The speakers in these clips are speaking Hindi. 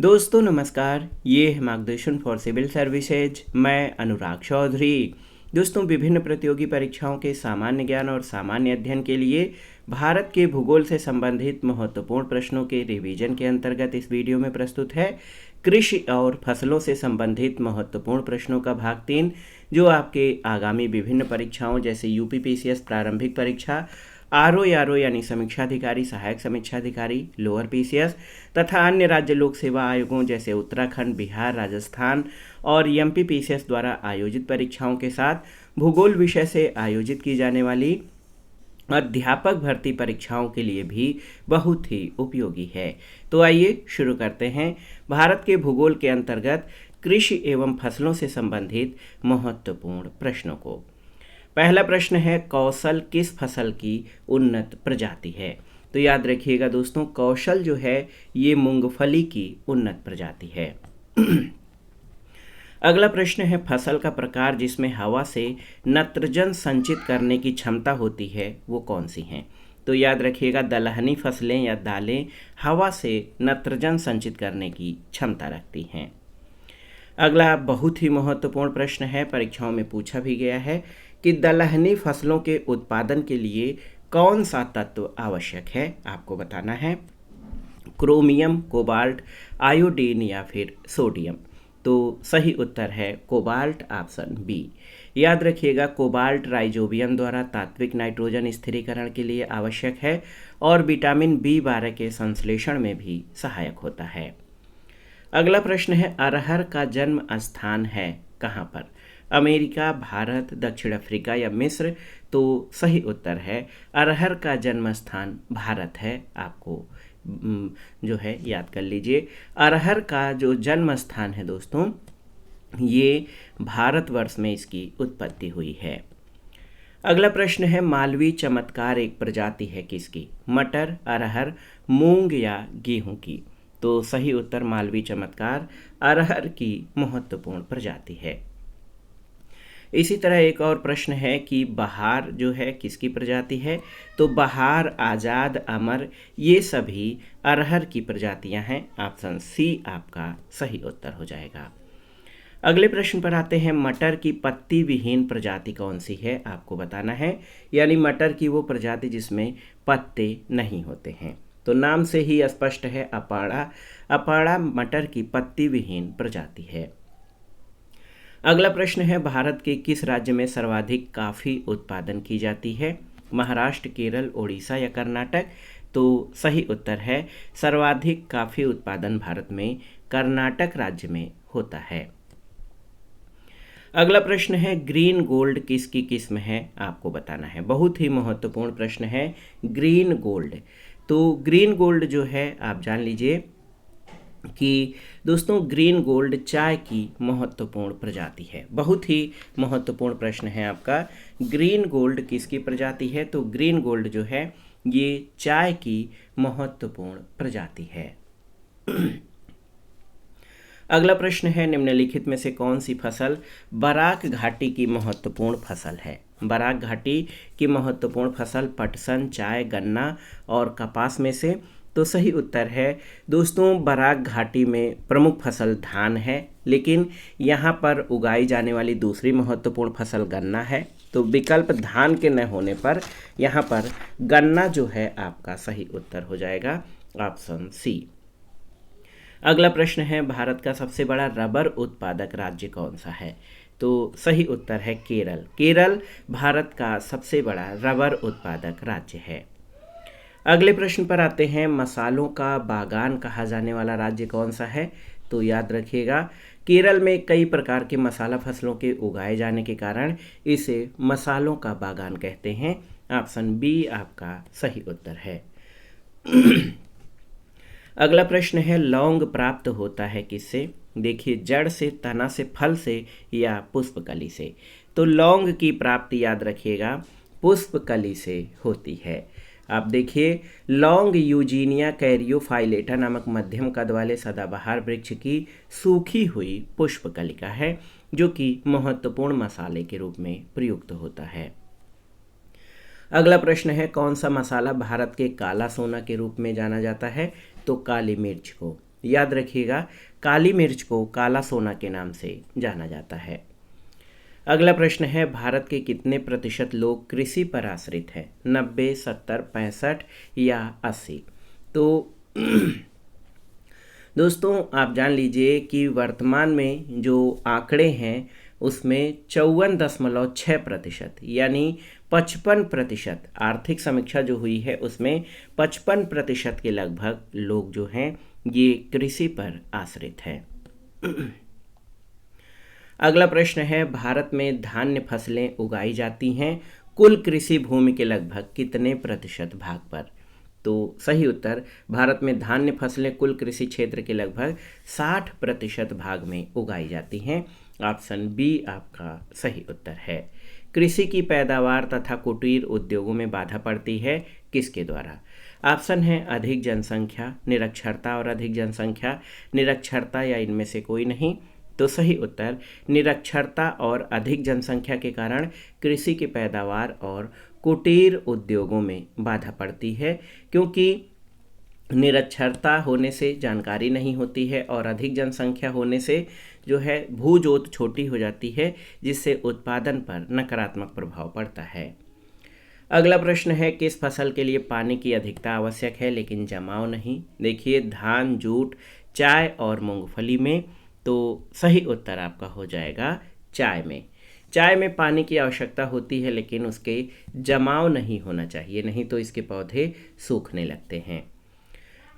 दोस्तों नमस्कार, ये है मार्गदर्शन फॉर सिविल सर्विसेज। मैं अनुराग चौधरी। दोस्तों, विभिन्न प्रतियोगी परीक्षाओं के सामान्य ज्ञान और सामान्य अध्ययन के लिए भारत के भूगोल से संबंधित महत्वपूर्ण प्रश्नों के रिवीजन के अंतर्गत इस वीडियो में प्रस्तुत है कृषि और फसलों से संबंधित महत्वपूर्ण प्रश्नों का भाग 3, जो आपके आगामी विभिन्न परीक्षाओं जैसे यूपीपीसीएस प्रारंभिक परीक्षा, आरओ यानी समीक्षाधिकारी, सहायक समीक्षाधिकारी, लोअर पीसीएस तथा अन्य राज्य लोक सेवा आयोगों जैसे उत्तराखंड, बिहार, राजस्थान और एमपी पीसीएस द्वारा आयोजित परीक्षाओं के साथ भूगोल विषय से आयोजित की जाने वाली अध्यापक भर्ती परीक्षाओं के लिए भी बहुत ही उपयोगी है। तो आइए शुरू करते हैं भारत के भूगोल के अंतर्गत कृषि एवं फसलों से संबंधित महत्वपूर्ण प्रश्नों को। पहला प्रश्न है, कौशल किस फसल की उन्नत प्रजाति है? तो याद रखिएगा दोस्तों, कौशल जो है ये मूंगफली की उन्नत प्रजाति है। अगला प्रश्न है, फसल का प्रकार जिसमें हवा से नत्रजन संचित करने की क्षमता होती है वो कौन सी हैं? तो याद रखिएगा, दलहनी फसलें या दालें हवा से नत्रजन संचित करने की क्षमता रखती हैं। अगला बहुत ही महत्वपूर्ण प्रश्न है, परीक्षाओं में पूछा भी गया है कि दलहनी फसलों के उत्पादन के लिए कौन सा तत्व आवश्यक है? आपको बताना है क्रोमियम, कोबाल्ट, आयोडीन या फिर सोडियम। तो सही उत्तर है कोबाल्ट, ऑप्शन बी। याद रखिएगा, कोबाल्ट राइजोबियम द्वारा तात्विक नाइट्रोजन स्थिरीकरण के लिए आवश्यक है और विटामिन B12 के संश्लेषण में भी सहायक होता है। अगला प्रश्न है, अरहर का जन्म स्थान है कहाँ पर? अमेरिका, भारत, दक्षिण अफ्रीका या मिस्र? तो सही उत्तर है अरहर का जन्म स्थान भारत है। आपको जो है याद कर लीजिए, अरहर का जो जन्म स्थान है दोस्तों, ये भारतवर्ष में इसकी उत्पत्ति हुई है। अगला प्रश्न है, मालवी चमत्कार एक प्रजाति है किसकी? मटर, अरहर, मूंग या गेहूं की? तो सही उत्तर मालवी चमत्कार अरहर की महत्वपूर्ण प्रजाति है। इसी तरह एक और प्रश्न है कि बहार जो है किसकी प्रजाति है? तो बहार, आज़ाद, अमर ये सभी अरहर की प्रजातियां हैं। ऑप्शन सी आपका सही उत्तर हो जाएगा। अगले प्रश्न पर आते हैं, मटर की पत्ती विहीन प्रजाति कौन सी है? आपको बताना है, यानी मटर की वो प्रजाति जिसमें पत्ते नहीं होते हैं। तो नाम से ही स्पष्ट है, अपाड़ा। अपाड़ा मटर की पत्ती विहीन प्रजाति है। अगला प्रश्न है, भारत के किस राज्य में सर्वाधिक काफ़ी उत्पादन की जाती है? महाराष्ट्र, केरल, ओडिशा या कर्नाटक? तो सही उत्तर है सर्वाधिक काफ़ी उत्पादन भारत में कर्नाटक राज्य में होता है। अगला प्रश्न है, ग्रीन गोल्ड किसकी किस्म है? आपको बताना है। बहुत ही महत्वपूर्ण प्रश्न है ग्रीन गोल्ड। तो ग्रीन गोल्ड जो है आप जान लीजिए कि दोस्तों ग्रीन गोल्ड चाय की महत्वपूर्ण प्रजाति है। बहुत ही महत्वपूर्ण प्रश्न है आपका, ग्रीन गोल्ड किसकी प्रजाति है? तो ग्रीन गोल्ड जो है ये चाय की महत्वपूर्ण प्रजाति है। अगला प्रश्न है, निम्नलिखित में से कौन सी फसल बराक घाटी की महत्वपूर्ण फसल है? बराक घाटी की महत्वपूर्ण फसल पटसन, चाय, गन्ना और कपास में से? तो सही उत्तर है दोस्तों, बराक घाटी में प्रमुख फसल धान है, लेकिन यहाँ पर उगाई जाने वाली दूसरी महत्वपूर्ण फसल गन्ना है। तो विकल्प धान के न होने पर यहाँ पर गन्ना जो है आपका सही उत्तर हो जाएगा, ऑप्शन सी। अगला प्रश्न है, भारत का सबसे बड़ा रबर उत्पादक राज्य कौन सा है? तो सही उत्तर है केरल। केरल भारत का सबसे बड़ा रबर उत्पादक राज्य है। अगले प्रश्न पर आते हैं, मसालों का बागान कहा जाने वाला राज्य कौन सा है? तो याद रखिएगा, केरल में कई प्रकार के मसाला फसलों के उगाए जाने के कारण इसे मसालों का बागान कहते हैं। ऑप्शन बी आपका सही उत्तर है। अगला प्रश्न है, लौंग प्राप्त होता है किससे? देखिए, जड़ से, तना से, फल से या पुष्पकली से? तो लौंग की प्राप्ति याद रखिएगा पुष्पकली से होती है। आप देखिए, लौंग यूजीनिया कैरियोफाइलेटा नामक मध्यम कद वाले सदाबहार वृक्ष की सूखी हुई पुष्पकलिका है, जो कि महत्वपूर्ण मसाले के रूप में प्रयुक्त होता है। अगला प्रश्न है, कौन सा मसाला भारत के काला सोना के रूप में जाना जाता है? तो काली मिर्च को। याद रखिएगा, काली मिर्च को काला सोना के नाम से जाना जाता है। अगला प्रश्न है, भारत के कितने प्रतिशत लोग कृषि पर आश्रित हैं? 90, 70, 65 या 80? तो दोस्तों आप जान लीजिए कि वर्तमान में जो आंकड़े हैं उसमें 54.6% यानी 55%, आर्थिक समीक्षा जो हुई है उसमें 55% के लगभग लोग जो हैं ये कृषि पर आश्रित हैं। अगला प्रश्न है, भारत में धान्य फसलें उगाई जाती हैं कुल कृषि भूमि के लगभग कितने प्रतिशत भाग पर? तो सही उत्तर, भारत में धान्य फसलें कुल कृषि क्षेत्र के लगभग 60% भाग में उगाई जाती हैं। ऑप्शन बी आपका सही उत्तर है। कृषि की पैदावार तथा कुटीर उद्योगों में बाधा पड़ती है किसके द्वारा? ऑप्शन है अधिक जनसंख्या, निरक्षरता और अधिक जनसंख्या, निरक्षरता या इनमें से कोई नहीं। तो सही उत्तर, निरक्षरता और अधिक जनसंख्या के कारण कृषि की पैदावार और कुटीर उद्योगों में बाधा पड़ती है, क्योंकि निरक्षरता होने से जानकारी नहीं होती है और अधिक जनसंख्या होने से जो है भू जोत छोटी हो जाती है, जिससे उत्पादन पर नकारात्मक प्रभाव पड़ता है। अगला प्रश्न है, किस फसल के लिए पानी की अधिकता आवश्यक है लेकिन जमाव नहीं? देखिए, धान, जूट, चाय और मूंगफली में। तो सही उत्तर आपका हो जाएगा चाय में। चाय में पानी की आवश्यकता होती है लेकिन उसके जमाव नहीं होना चाहिए, नहीं तो इसके पौधे सूखने लगते हैं।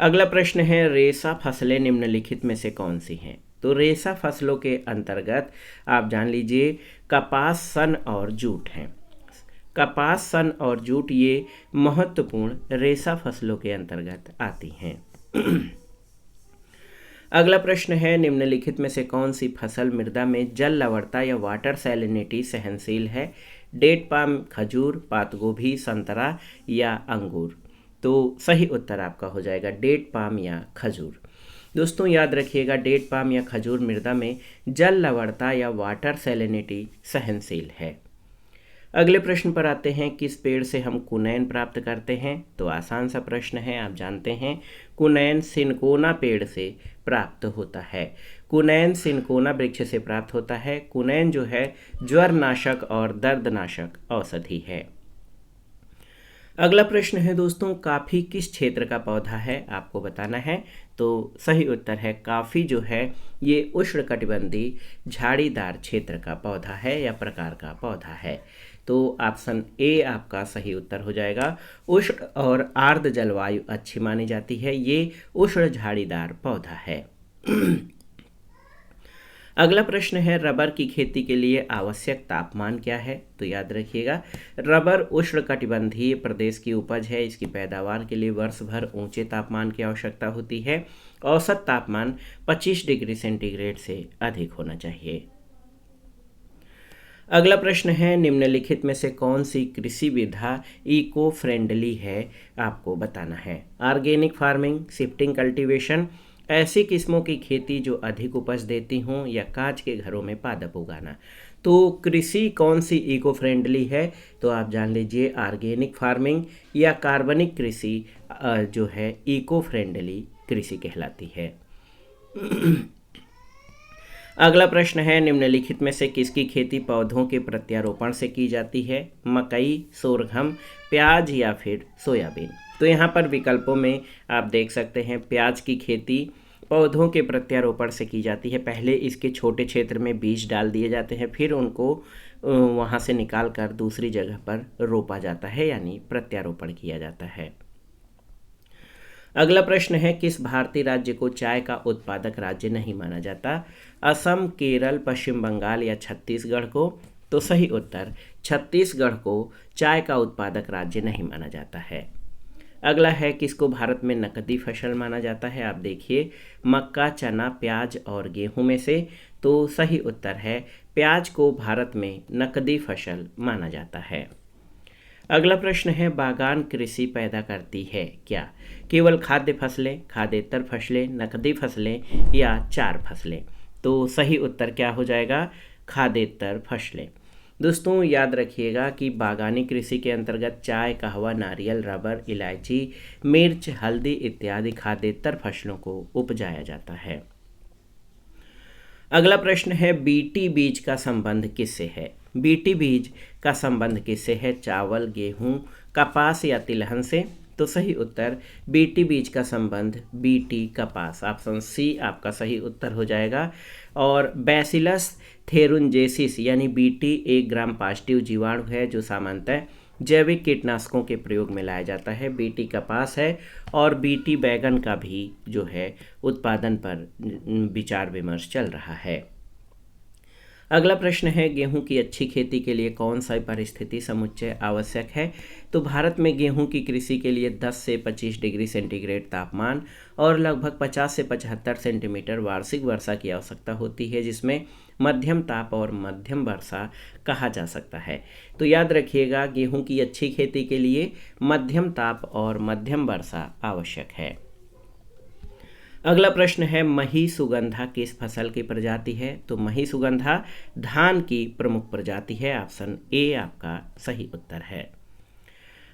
अगला प्रश्न है, रेशा फसलें निम्नलिखित में से कौन सी हैं? तो रेशा फसलों के अंतर्गत आप जान लीजिए कपास, सन और जूट हैं। कपास, सन और जूट ये महत्वपूर्ण रेशा फसलों के अंतर्गत आती हैं। अगला प्रश्न है, निम्नलिखित में से कौन सी फसल मृदा में जल लवणता या वाटर सैलिनिटी सहनशील है? डेट पाम, खजूर, पात गोभी, संतरा या अंगूर? तो सही उत्तर आपका हो जाएगा डेट पाम या खजूर। दोस्तों याद रखिएगा, डेट पाम या खजूर मृदा में जल लवणता या वाटर सैलिनिटी सहनशील है। अगले प्रश्न पर आते हैं, किस पेड़ से हम कुनैन प्राप्त करते हैं? तो आसान सा प्रश्न है, आप जानते हैं कुनैन सिनकोना पेड़ से प्राप्त होता है। कुनैन सिनकोना वृक्ष से प्राप्त होता है। कुनैन जो है ज्वरनाशक और दर्दनाशक औषधि है। अगला प्रश्न है दोस्तों, काफ़ी किस क्षेत्र का पौधा है? आपको बताना है। तो सही उत्तर है, काफ़ी जो है ये उष्णकटिबंधीय झाड़ीदार क्षेत्र का पौधा है या प्रकार का पौधा है। तो ऑप्शन ए आपका सही उत्तर हो जाएगा। उष्ण और आर्द्र जलवायु अच्छी मानी जाती है, ये उष्ण झाड़ीदार पौधा है। अगला प्रश्न है, रबर की खेती के लिए आवश्यक तापमान क्या है? तो याद रखिएगा, रबर उष्णकटिबंधीय प्रदेश की उपज है। इसकी पैदावार के लिए वर्ष भर ऊंचे तापमान की आवश्यकता होती है। औसत तापमान 25 डिग्री सेंटीग्रेड से अधिक होना चाहिए। अगला प्रश्न है, निम्नलिखित में से कौन सी कृषि विधा इको फ्रेंडली है? आपको बताना है। ऑर्गेनिक फार्मिंग, शिफ्टिंग कल्टीवेशन, ऐसी किस्मों की खेती जो अधिक उपज देती हों, या कांच के घरों में पादप उगाना। तो कृषि कौन सी इको फ्रेंडली है? तो आप जान लीजिए ऑर्गेनिक फार्मिंग या कार्बनिक कृषि जो है इको फ्रेंडली कृषि कहलाती है। अगला प्रश्न है, निम्नलिखित में से किसकी खेती पौधों के प्रत्यारोपण से की जाती है? मकई, सोरघम, प्याज या फिर सोयाबीन? तो यहाँ पर विकल्पों में आप देख सकते हैं, प्याज की खेती पौधों के प्रत्यारोपण से की जाती है। पहले इसके छोटे क्षेत्र में बीज डाल दिए जाते हैं, फिर उनको वहाँ से निकाल कर दूसरी जगह पर रोपा जाता है, यानी प्रत्यारोपण किया जाता है। अगला प्रश्न है, किस भारतीय राज्य को चाय का उत्पादक राज्य नहीं माना जाता? असम, केरल, पश्चिम बंगाल या छत्तीसगढ़ को? तो सही उत्तर, छत्तीसगढ़ को चाय का उत्पादक राज्य नहीं माना जाता है। अगला है, किसको भारत में नकदी फसल माना जाता है? आप देखिए, मक्का, चना, प्याज और गेहूं में से। तो सही उत्तर है, प्याज को भारत में नकदी फसल माना जाता है। अगला प्रश्न है, बागान कृषि पैदा करती है क्या? केवल खाद्य फसलें, खाद्येतर फसलें, नकदी फसलें या चार फसलें? तो सही उत्तर क्या हो जाएगा? खाद्येतर फसलें। दोस्तों याद रखिएगा कि बागानी कृषि के अंतर्गत चाय, कहवा, नारियल, रबर, इलायची, मिर्च, हल्दी इत्यादि खाद्येतर फसलों को उपजाया जाता है। अगला प्रश्न है, बीटी बीज का संबंध किससे है? बीटी बीज का संबंध किससे है? चावल, गेहूं, कपास या तिलहन से? तो सही उत्तर बीटी बीज का संबंध बीटी कपास, ऑप्शन सी आपका सही उत्तर हो जाएगा। और बैसिलस थेरुंजेसिस यानी बीटी एक ग्राम पॉजिटिव जीवाणु है जो सामान्यतः जैविक कीटनाशकों के प्रयोग में लाया जाता है। बीटी कपास है और बीटी बैगन का भी जो है उत्पादन पर विचार विमर्श चल रहा है। अगला प्रश्न है, गेहूं की अच्छी खेती के लिए कौन सा परिस्थिति समुच्चय आवश्यक है? तो भारत में गेहूं की कृषि के लिए 10 से 25 डिग्री सेंटीग्रेड तापमान और लगभग 50 से 75 सेंटीमीटर वार्षिक वर्षा की आवश्यकता होती है, जिसमें मध्यम ताप और मध्यम वर्षा कहा जा सकता है। तो याद रखिएगा, गेहूं की अच्छी खेती के लिए मध्यम ताप और मध्यम वर्षा आवश्यक है। अगला प्रश्न है, मही सुगंधा किस फसल की प्रजाति है? तो मही सुगंधा धान की प्रमुख प्रजाति है, ऑप्शन ए आपका सही उत्तर है।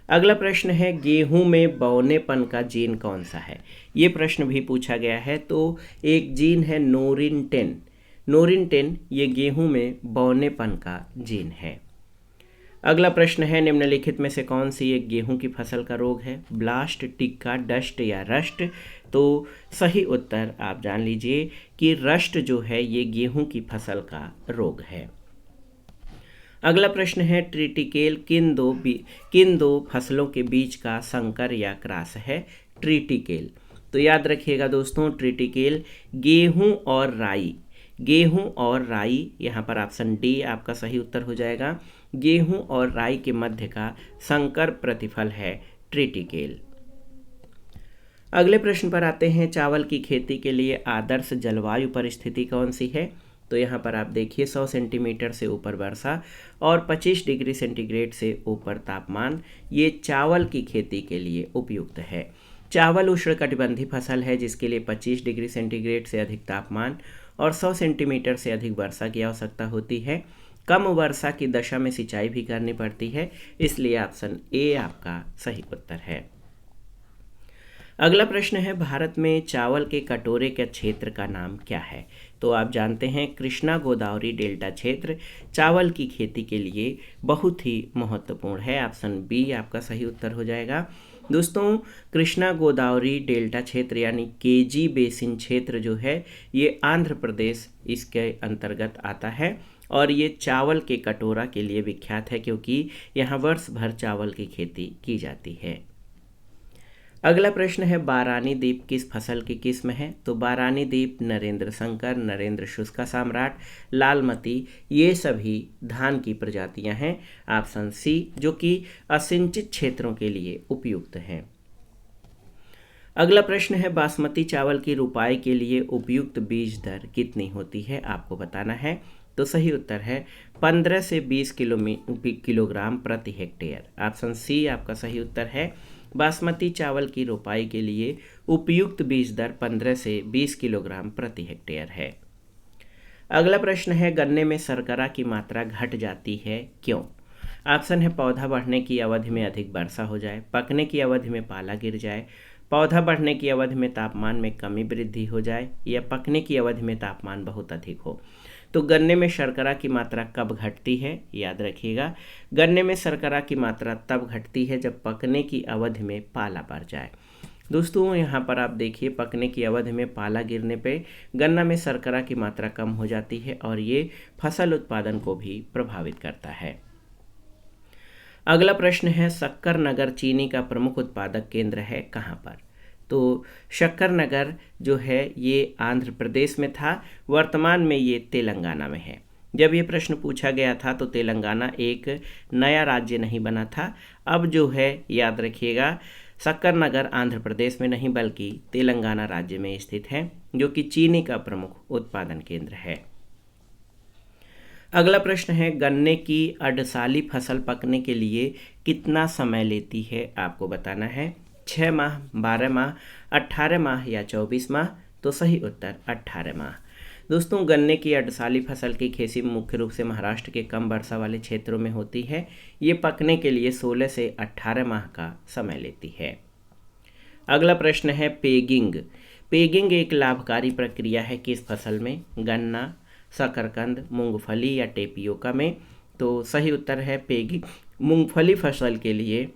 अगला प्रश्न है, गेहूं में बौनेपन का जीन कौन सा है? ये प्रश्न भी पूछा गया है। तो एक जीन है नोरिन 10। नोरिन 10 ये गेहूं में बौनेपन का जीन है। अगला प्रश्न है, निम्नलिखित में से कौन सी एक गेहूं की फसल का रोग है? ब्लास्ट, टिक्का, डस्ट या रस्ट? तो सही उत्तर आप जान लीजिए कि रस्ट जो है ये गेहूं की फसल का रोग है। अगला प्रश्न है, ट्रिटिकेल किन दो फसलों के बीच का संकर या क्रॉस है? ट्रिटिकेल। तो याद रखिएगा दोस्तों, ट्रिटिकेल गेहूं और राई यहाँ पर ऑप्शन डी आपका सही उत्तर हो जाएगा। गेहूं और राई के मध्य का संकर प्रतिफल है ट्रिटिकेल। अगले प्रश्न पर आते हैं, चावल की खेती के लिए आदर्श जलवायु परिस्थिति कौन सी है? तो यहाँ पर आप देखिए 100 सेंटीमीटर से ऊपर वर्षा और 25 डिग्री सेंटीग्रेड से ऊपर तापमान ये चावल की खेती के लिए उपयुक्त है। चावल उष्णकटिबंधीय फसल है जिसके लिए 25 डिग्री सेंटीग्रेड से अधिक तापमान और 100 सेंटीमीटर से अधिक वर्षा की आवश्यकता होती है। कम वर्षा की दशा में सिंचाई भी करनी पड़ती है, इसलिए ऑप्शन ए आपका सही उत्तर है। अगला प्रश्न है, भारत में चावल के कटोरे के क्षेत्र का नाम क्या है? तो आप जानते हैं कृष्णा गोदावरी डेल्टा क्षेत्र चावल की खेती के लिए बहुत ही महत्वपूर्ण है, ऑप्शन बी आपका सही उत्तर हो जाएगा। दोस्तों, कृष्णा गोदावरी डेल्टा क्षेत्र यानी केजी बेसिन क्षेत्र जो है ये आंध्र प्रदेश इसके अंतर्गत आता है और ये चावल के कटोरा के लिए विख्यात है क्योंकि यहाँ वर्ष भर चावल की खेती की जाती है। अगला प्रश्न है, बारानी द्वीप किस फसल की किस्म है? तो बारानी द्वीप, नरेंद्र शंकर, नरेंद्र शुष्का सम्राट, लालमती ये सभी धान की प्रजातियां हैं, ऑप्शन सी, जो कि असिंचित क्षेत्रों के लिए उपयुक्त हैं। अगला प्रश्न है, बासमती चावल की रुपाई के लिए उपयुक्त बीज दर कितनी होती है? आपको बताना है। तो सही उत्तर है 15 से 20 किलोग्राम प्रति हेक्टेयर, ऑप्शन सी आपका सही उत्तर है। बासमती चावल की रोपाई के लिए उपयुक्त बीज दर 15 से 20 किलोग्राम प्रति हेक्टेयर है। अगला प्रश्न है, गन्ने में शर्करा की मात्रा घट जाती है क्यों? ऑप्शन है, पौधा बढ़ने की अवधि में अधिक वर्षा हो जाए, पकने की अवधि में पाला गिर जाए, पौधा बढ़ने की अवधि में तापमान में कमी वृद्धि हो जाए या पकने की अवधि में तापमान बहुत अधिक हो। तो गन्ने में शर्करा की मात्रा कब घटती है? याद रखिएगा, गन्ने में शर्करा की मात्रा तब घटती है जब पकने की अवधि में पाला पड़ जाए। दोस्तों, यहाँ पर आप देखिए, पकने की अवधि में पाला गिरने पे गन्ना में शर्करा की मात्रा कम हो जाती है और ये फसल उत्पादन को भी प्रभावित करता है। अगला प्रश्न है, शक्कर नगर चीनी का प्रमुख उत्पादक केंद्र है कहाँ पर? तो शक्कर नगर जो है ये आंध्र प्रदेश में था, वर्तमान में ये तेलंगाना में है। जब ये प्रश्न पूछा गया था तो तेलंगाना एक नया राज्य नहीं बना था। अब जो है याद रखिएगा, शक्कर नगर आंध्र प्रदेश में नहीं बल्कि तेलंगाना राज्य में स्थित है, जो कि चीनी का प्रमुख उत्पादन केंद्र है। अगला प्रश्न है, गन्ने की अडसाली फसल पकने के लिए कितना समय लेती है? आपको बताना है। 6 माह, 12 माह, 18 माह या 24 माह? तो सही उत्तर 18 माह। दोस्तों गन्ने की अर्धसाली फसल की खेती मुख्य रूप से महाराष्ट्र के कम वर्षा वाले क्षेत्रों में होती है। ये पकने के लिए 16 से 18 माह का समय लेती है। अगला प्रश्न है पेगिंग। पेगिंग एक लाभकारी प्रक्रिया है किस फसल में? गन्ना, शकरकंद, मूंगफली या टेपियोका में? तो सही उत्तर है पेगिंग मूंगफली फसल के लिए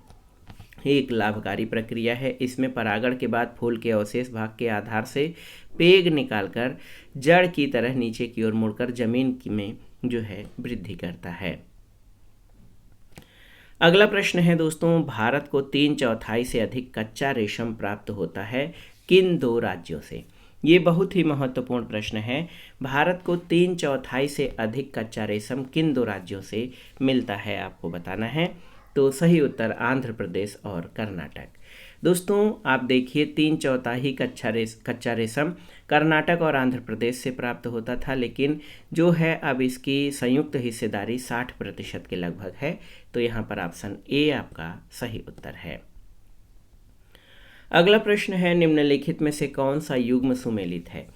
एक लाभकारी प्रक्रिया है। इसमें परागण के बाद फूल के अवशेष भाग के आधार से पेग निकालकर जड़ की तरह नीचे की ओर मुड़कर जमीन में जो है वृद्धि करता है। अगला प्रश्न है दोस्तों, भारत को 3/4 से अधिक कच्चा रेशम प्राप्त होता है किन 2 राज्यों से? ये बहुत ही महत्वपूर्ण प्रश्न है। भारत को 3/4 से अधिक कच्चा रेशम किन 2 राज्यों से मिलता है आपको बताना है। तो सही उत्तर आंध्र प्रदेश और कर्नाटक। दोस्तों आप देखिए 3/4 कच्चा रेशम कर्नाटक और आंध्र प्रदेश से प्राप्त होता था, लेकिन जो है अब इसकी संयुक्त हिस्सेदारी 60% के लगभग है। तो यहाँ पर ऑप्शन ए आपका सही उत्तर है। अगला प्रश्न है, निम्नलिखित में से कौन सा युग्म सुमेलित है?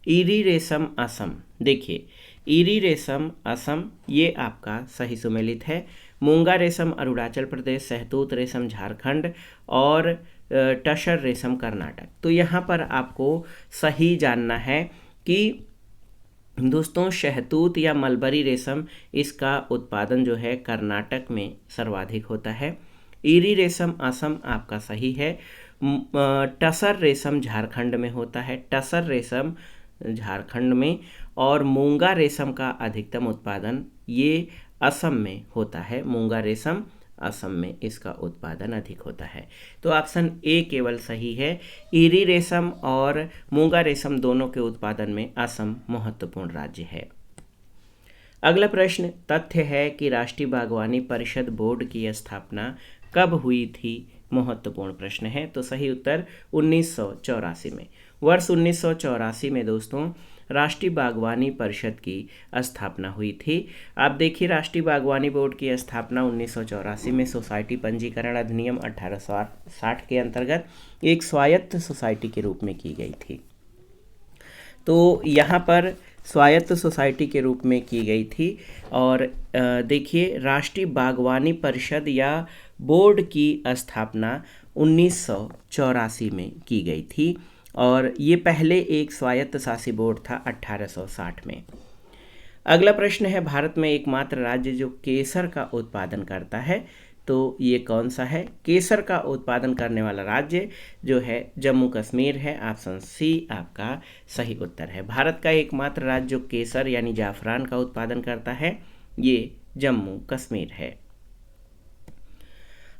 ईरी रेशम असम। देखिए ईरी रेशम असम ये आपका सही सुमेलित है। मूंगा रेशम अरुणाचल प्रदेश, शहतूत रेशम झारखंड और टसर रेशम कर्नाटक। तो यहाँ पर आपको सही जानना है कि दोस्तों शहतूत या मलबरी रेशम इसका उत्पादन जो है कर्नाटक में सर्वाधिक होता है। ईरी रेशम असम आपका सही है। टसर रेशम झारखंड में होता है, टसर रेशम झारखंड में, और मूंगा रेशम का अधिकतम उत्पादन ये असम में होता है। मूंगा रेशम असम में इसका उत्पादन अधिक होता है। तो ऑप्शन ए केवल सही है। ईरी रेशम और मूंगा रेशम दोनों के उत्पादन में असम महत्वपूर्ण राज्य है। अगला प्रश्न, तथ्य है कि राष्ट्रीय बागवानी परिषद बोर्ड की स्थापना कब हुई थी? महत्वपूर्ण प्रश्न है। तो सही उत्तर 1984 में। वर्ष 1984 में दोस्तों राष्ट्रीय बागवानी परिषद की स्थापना हुई थी। आप देखिए राष्ट्रीय बागवानी बोर्ड की स्थापना 1984 में सोसाइटी पंजीकरण अधिनियम 1860 के अंतर्गत एक स्वायत्त सोसाइटी के रूप में की गई थी। तो यहाँ पर स्वायत्त सोसाइटी के रूप में की गई थी। और देखिए राष्ट्रीय बागवानी परिषद या बोर्ड की स्थापना 1984 में की गई थी और ये पहले एक स्वायत्त शासी बोर्ड था 1860 में। अगला प्रश्न है, भारत में एकमात्र राज्य जो केसर का उत्पादन करता है, तो ये कौन सा है? केसर का उत्पादन करने वाला राज्य जो है जम्मू कश्मीर है। ऑप्शन सी आपका सही उत्तर है। भारत का एकमात्र राज्य जो केसर यानी जाफरान का उत्पादन करता है ये जम्मू कश्मीर है।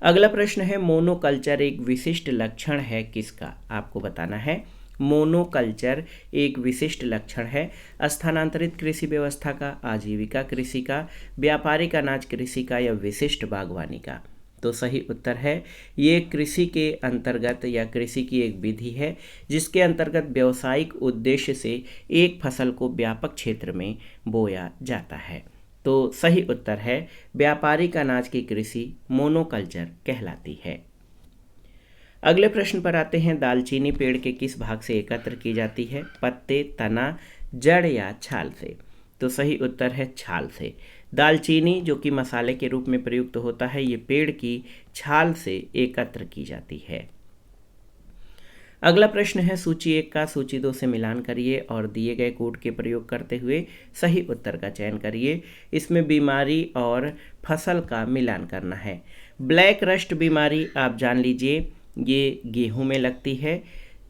अगला प्रश्न है, मोनोकल्चर एक विशिष्ट लक्षण है किसका? आपको बताना है। मोनोकल्चर एक विशिष्ट लक्षण है स्थानांतरित कृषि व्यवस्था का, आजीविका कृषि का, व्यापारिक अनाज कृषि का या विशिष्ट बागवानी का? तो सही उत्तर है ये कृषि के अंतर्गत या कृषि की एक विधि है जिसके अंतर्गत व्यावसायिक उद्देश्य से एक फसल को व्यापक क्षेत्र में बोया जाता है। तो सही उत्तर है व्यापारिक अनाज की कृषि मोनोकल्चर कहलाती है। अगले प्रश्न पर आते हैं, दालचीनी पेड़ के किस भाग से एकत्र की जाती है? पत्ते, तना, जड़ या छाल से? तो सही उत्तर है छाल से। दालचीनी जो कि मसाले के रूप में प्रयुक्त होता है ये पेड़ की छाल से एकत्र की जाती है। अगला प्रश्न है, सूची 1 का सूची 2 से मिलान करिए और दिए गए कोड के प्रयोग करते हुए सही उत्तर का चयन करिए। इसमें बीमारी और फसल का मिलान करना है। ब्लैक रस्ट बीमारी आप जान लीजिए ये गेहूं में लगती है।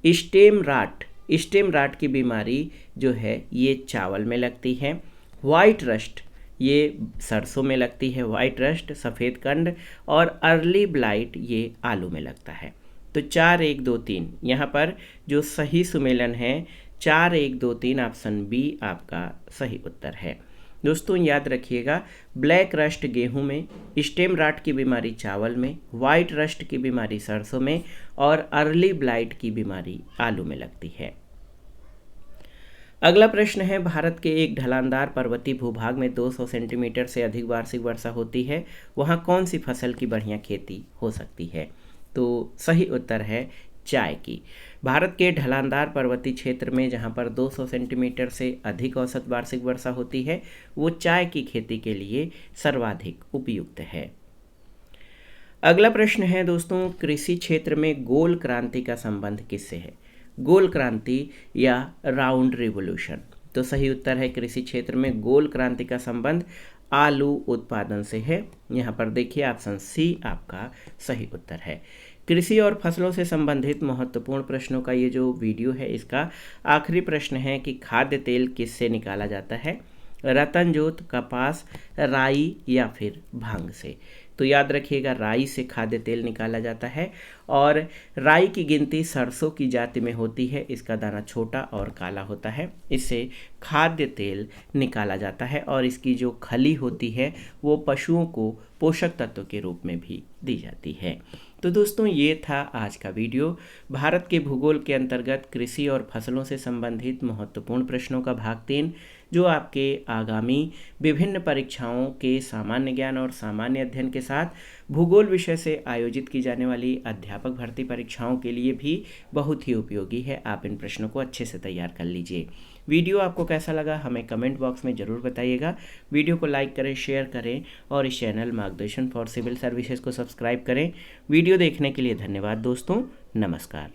स्टेम राट की बीमारी जो है ये चावल में लगती है। वाइट रस्ट ये सरसों में लगती है, वाइट रस्ट सफ़ेद कंड, और अर्ली ब्लाइट ये आलू में लगता है। तो 4 1 2 3 यहाँ पर जो सही सुमेलन है 4 1 2 3 ऑप्शन बी आपका सही उत्तर है। दोस्तों याद रखिएगा ब्लैक रस्ट गेहूं में, स्टेम राट की बीमारी चावल में, वाइट रस्ट की बीमारी सरसों में और अर्ली ब्लाइट की बीमारी आलू में लगती है। अगला प्रश्न है, भारत के एक ढलानदार पर्वतीय भूभाग में 200 सेंटीमीटर से अधिक वार्षिक वर्षा होती है, वहाँ कौन सी फसल की बढ़िया खेती हो सकती है? तो सही उत्तर है चाय की। भारत के ढलानदार पर्वतीय क्षेत्र में जहाँ पर 200 सेंटीमीटर से अधिक औसत वार्षिक वर्षा होती है वो चाय की खेती के लिए सर्वाधिक उपयुक्त है। अगला प्रश्न है दोस्तों, कृषि क्षेत्र में गोल क्रांति का संबंध किससे है? गोल क्रांति या राउंड रिवॉल्यूशन? तो सही उत्तर है, कृषि क्षेत्र में गोल क्रांति का संबंध आलू उत्पादन से है। यहाँ पर देखिए ऑप्शन सी आपका सही उत्तर है। कृषि और फसलों से संबंधित महत्वपूर्ण प्रश्नों का ये जो वीडियो है इसका आखिरी प्रश्न है कि खाद्य तेल किससे निकाला जाता है? रतनजोत, कपास, राई या फिर भांग से? तो याद रखिएगा राई से खाद्य तेल निकाला जाता है और राई की गिनती सरसों की जाति में होती है। इसका दाना छोटा और काला होता है। इससे खाद्य तेल निकाला जाता है और इसकी जो खली होती है वो पशुओं को पोषक तत्व के रूप में भी दी जाती है। तो दोस्तों ये था आज का वीडियो, भारत के भूगोल के अंतर्गत कृषि और फसलों से संबंधित महत्वपूर्ण प्रश्नों का भाग 3, जो आपके आगामी विभिन्न परीक्षाओं के सामान्य ज्ञान और सामान्य अध्ययन के साथ भूगोल विषय से आयोजित की जाने वाली अध्यापक भर्ती परीक्षाओं के लिए भी बहुत ही उपयोगी है। आप इन प्रश्नों को अच्छे से तैयार कर लीजिए। वीडियो आपको कैसा लगा हमें कमेंट बॉक्स में ज़रूर बताइएगा। वीडियो को लाइक करें, शेयर करें और इस चैनल मार्गदर्शन फॉर सिविल सर्विसेज को सब्सक्राइब करें। वीडियो देखने के लिए धन्यवाद दोस्तों, नमस्कार।